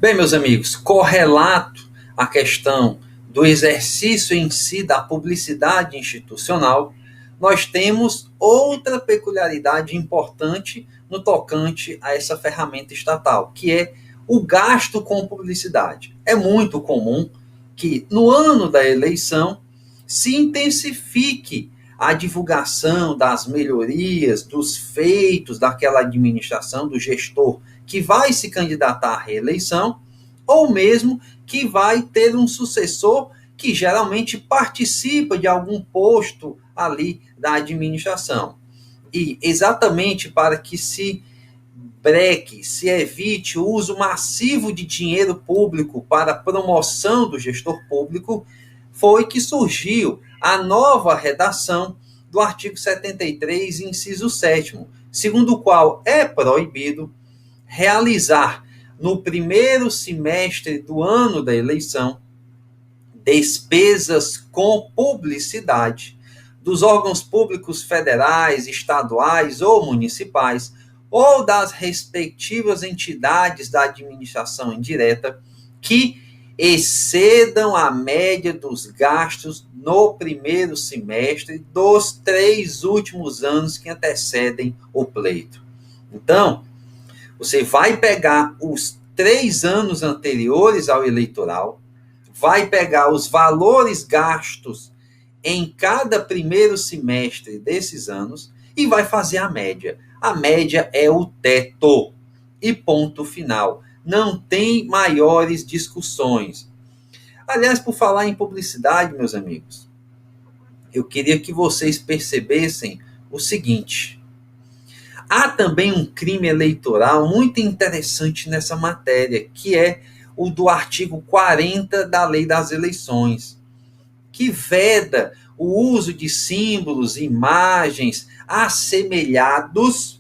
Bem, meus amigos, correlato à questão do exercício em si da publicidade institucional, nós temos outra peculiaridade importante no tocante a essa ferramenta estatal, que é o gasto com publicidade. É muito comum que no ano da eleição se intensifique a divulgação das melhorias, dos feitos daquela administração, do gestor que vai se candidatar à reeleição, ou mesmo que vai ter um sucessor que geralmente participa de algum posto ali da administração. E exatamente para que se breque, se evite o uso massivo de dinheiro público para a promoção do gestor público, foi que surgiu a nova redação do artigo 73, inciso 7º, segundo o qual é proibido realizar no primeiro semestre do ano da eleição despesas com publicidade dos órgãos públicos federais, estaduais ou municipais, ou das respectivas entidades da administração indireta que excedam a média dos gastos no primeiro semestre dos 3 últimos anos que antecedem o pleito. Então, você vai pegar os 3 anos anteriores ao eleitoral, vai pegar os valores gastos em cada primeiro semestre desses anos e vai fazer a média. A média é o teto e ponto final. Não tem maiores discussões. Aliás, por falar em publicidade, meus amigos, eu queria que vocês percebessem o seguinte: há também um crime eleitoral muito interessante nessa matéria, que é o do artigo 40 da Lei das Eleições, que veda o uso de símbolos, imagens assemelhados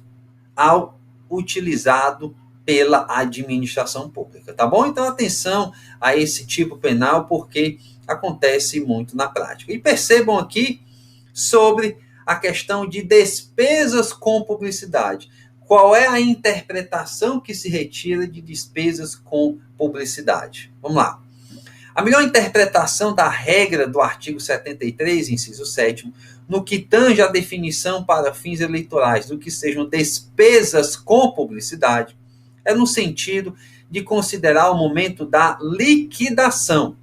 ao utilizado pela administração pública, tá bom? Então, atenção a esse tipo penal, porque acontece muito na prática. E percebam aqui sobre a questão de despesas com publicidade. Qual é a interpretação que se retira de despesas com publicidade? Vamos lá. A melhor interpretação da regra do artigo 73, inciso 7º, no que tange a definição para fins eleitorais do que sejam despesas com publicidade, é no sentido de considerar o momento da liquidação,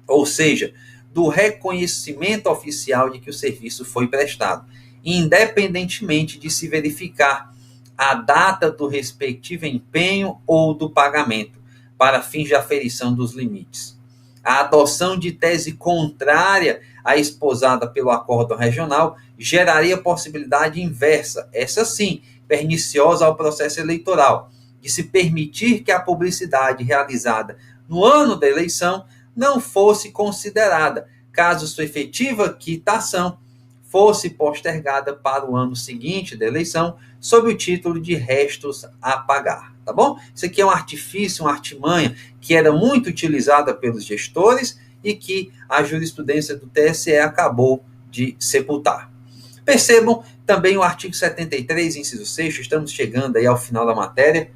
ou seja, do reconhecimento oficial de que o serviço foi prestado, independentemente de se verificar a data do respectivo empenho ou do pagamento, para fins de aferição dos limites. A adoção de tese contrária à esposada pelo acórdão regional geraria possibilidade inversa, essa sim, perniciosa ao processo eleitoral, de se permitir que a publicidade realizada no ano da eleição não fosse considerada, caso sua efetiva quitação fosse postergada para o ano seguinte da eleição, sob o título de restos a pagar, tá bom? Isso aqui é um artifício, uma artimanha que era muito utilizada pelos gestores e que a jurisprudência do TSE acabou de sepultar. Percebam também o artigo 73, inciso 6º, estamos chegando aí ao final da matéria.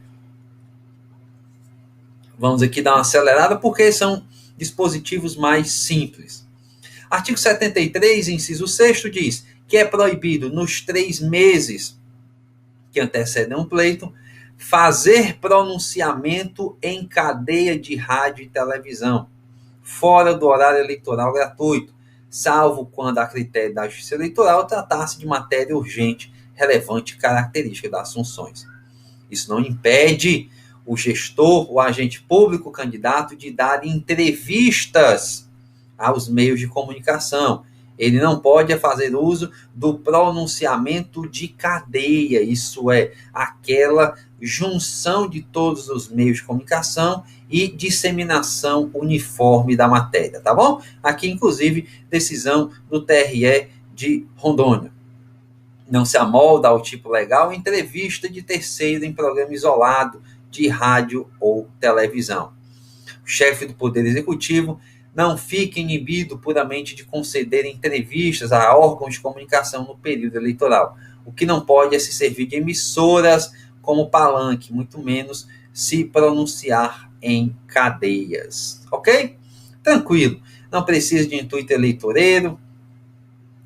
Vamos aqui dar uma acelerada porque são dispositivos mais simples. Artigo 73, inciso 6º, diz que é proibido, nos 3 meses que antecedem um pleito, fazer pronunciamento em cadeia de rádio e televisão, fora do horário eleitoral gratuito, salvo quando, a critério da Justiça Eleitoral, tratar-se de matéria urgente, relevante e característica das funções. Isso não impede o gestor, o agente público, o candidato, de dar entrevistas aos meios de comunicação. Ele não pode fazer uso do pronunciamento de cadeia, isso é, aquela junção de todos os meios de comunicação e disseminação uniforme da matéria, tá bom? Aqui, inclusive, decisão do TRE de Rondônia. Não se amolda ao tipo legal entrevista de terceiro em programa isolado de rádio ou televisão. O chefe do Poder Executivo não fica inibido puramente de conceder entrevistas a órgãos de comunicação no período eleitoral. O que não pode é se servir de emissoras como palanque, muito menos se pronunciar em cadeias. Ok? Tranquilo. Não precisa de intuito eleitoreiro.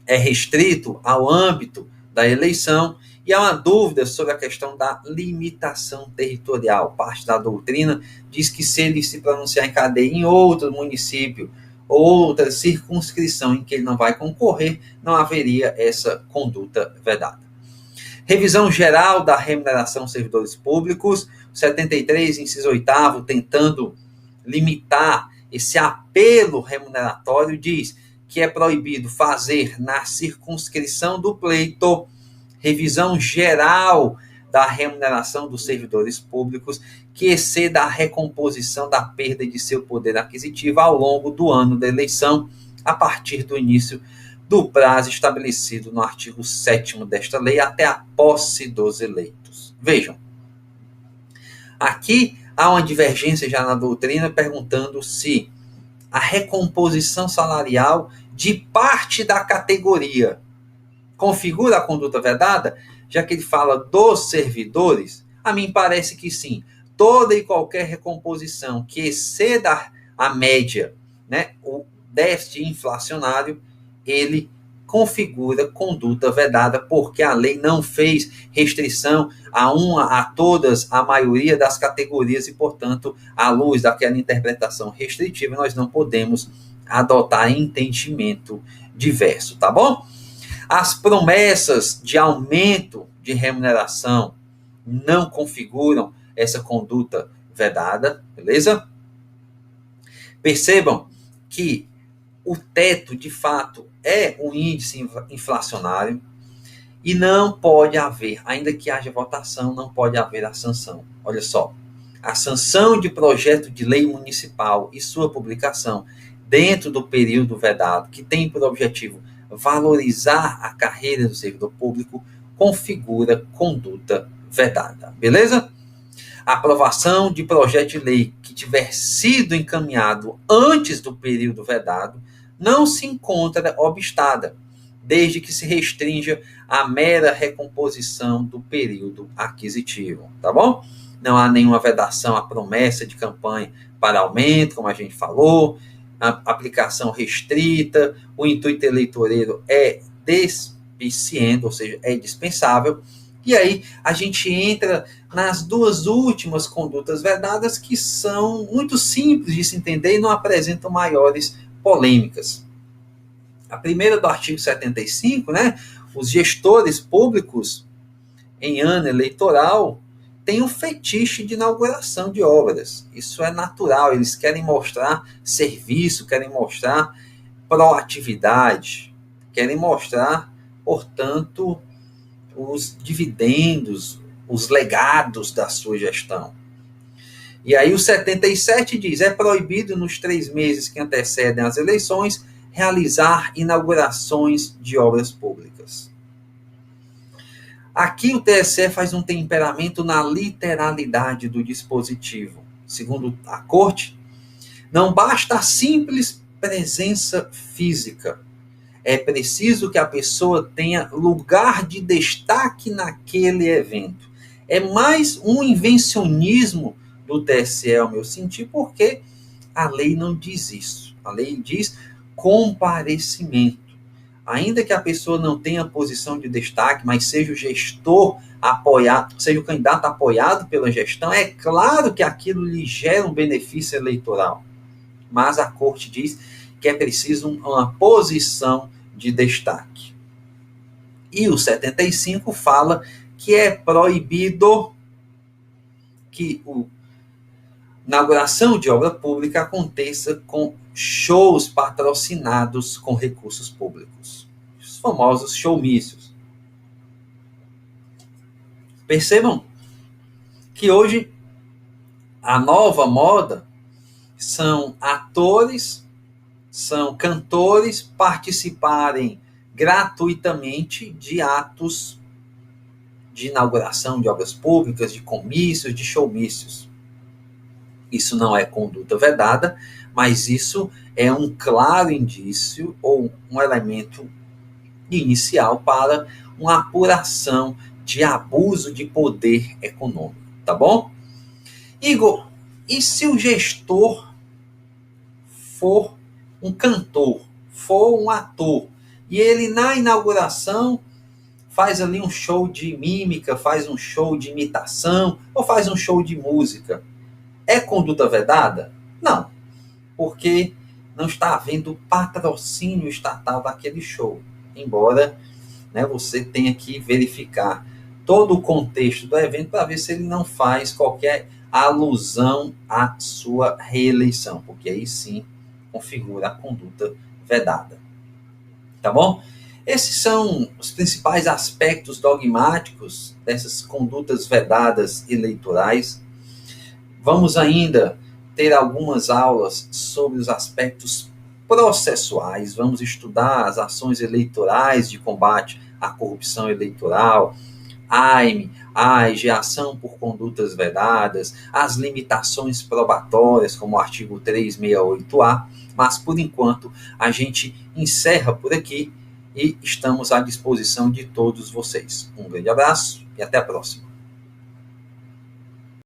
É restrito ao âmbito da eleição. E há uma dúvida sobre a questão da limitação territorial. Parte da doutrina diz que se ele se pronunciar em cadeia em outro município, outra circunscrição em que ele não vai concorrer, não haveria essa conduta vedada. Revisão geral da remuneração dos servidores públicos, 73, inciso 8º, tentando limitar esse apelo remuneratório, diz que é proibido fazer na circunscrição do pleito revisão geral da remuneração dos servidores públicos que exceda a recomposição da perda de seu poder aquisitivo ao longo do ano da eleição, a partir do início do prazo estabelecido no artigo 7º desta lei até a posse dos eleitos. Vejam, aqui há uma divergência já na doutrina perguntando se a recomposição salarial de parte da categoria configura a conduta vedada, já que ele fala dos servidores. A mim parece que sim. Toda e qualquer recomposição que exceda a média, né, o déficit inflacionário, ele configura conduta vedada, porque a lei não fez restrição a todas, a maioria das categorias, e, portanto, à luz daquela interpretação restritiva, nós não podemos adotar entendimento diverso, tá bom? As promessas de aumento de remuneração não configuram essa conduta vedada, beleza? Percebam que o teto, de fato, é um índice inflacionário e não pode haver, ainda que haja votação, não pode haver a sanção. Olha só, a sanção de projeto de lei municipal e sua publicação dentro do período vedado, que tem por objetivo valorizar a carreira do servidor público, configura conduta vedada. Beleza? A aprovação de projeto de lei que tiver sido encaminhado antes do período vedado não se encontra obstada, desde que se restrinja a mera recomposição do período aquisitivo. Tá bom? Não há nenhuma vedação à promessa de campanha para aumento, como a gente falou, a aplicação restrita, o intuito eleitoreiro é despiciente, ou seja, é dispensável. E aí a gente entra nas duas últimas condutas vedadas, que são muito simples de se entender e não apresentam maiores polêmicas. A primeira do artigo 75, né? Os gestores públicos em ano eleitoral têm um fetiche de inauguração de obras. Isso é natural, eles querem mostrar serviço, querem mostrar proatividade, querem mostrar, portanto, os dividendos, os legados da sua gestão. E aí o 77 diz, é proibido nos 3 meses que antecedem as eleições realizar inaugurações de obras públicas. Aqui o TSE faz um temperamento na literalidade do dispositivo. Segundo a Corte, não basta a simples presença física. É preciso que a pessoa tenha lugar de destaque naquele evento. É mais um invencionismo do TSE, ao meu sentir, porque a lei não diz isso. A lei diz comparecimento. Ainda que a pessoa não tenha posição de destaque, mas seja o gestor apoiado, seja o candidato apoiado pela gestão, é claro que aquilo lhe gera um benefício eleitoral. Mas a Corte diz que é preciso uma posição de destaque. E o 75 fala que é proibido que a inauguração de obra pública aconteça com shows patrocinados com recursos públicos. Os famosos showmícios. Percebam que hoje a nova moda são atores, são cantores participarem gratuitamente de atos de inauguração de obras públicas, de comícios, de showmícios. Isso não é conduta vedada, mas isso é um claro indício ou um elemento inicial para uma apuração de abuso de poder econômico, tá bom? Igor, E se o gestor for um cantor, for um ator, e ele na inauguração faz ali um show de mímica, faz um show de imitação, ou faz um show de música, é conduta vedada? Não, porque não está havendo patrocínio estatal daquele show, embora, né, você tenha que verificar todo o contexto do evento para ver se ele não faz qualquer alusão à sua reeleição, porque aí sim configura a conduta vedada. Tá bom? Esses são os principais aspectos dogmáticos dessas condutas vedadas eleitorais. Vamos ainda ter algumas aulas sobre os aspectos processuais, vamos estudar as ações eleitorais de combate à corrupção eleitoral, AIME, AIGE, ação por condutas vedadas, as limitações probatórias, como o artigo 368-A, mas, por enquanto, a gente encerra por aqui e estamos à disposição de todos vocês. Um grande abraço e até a próxima.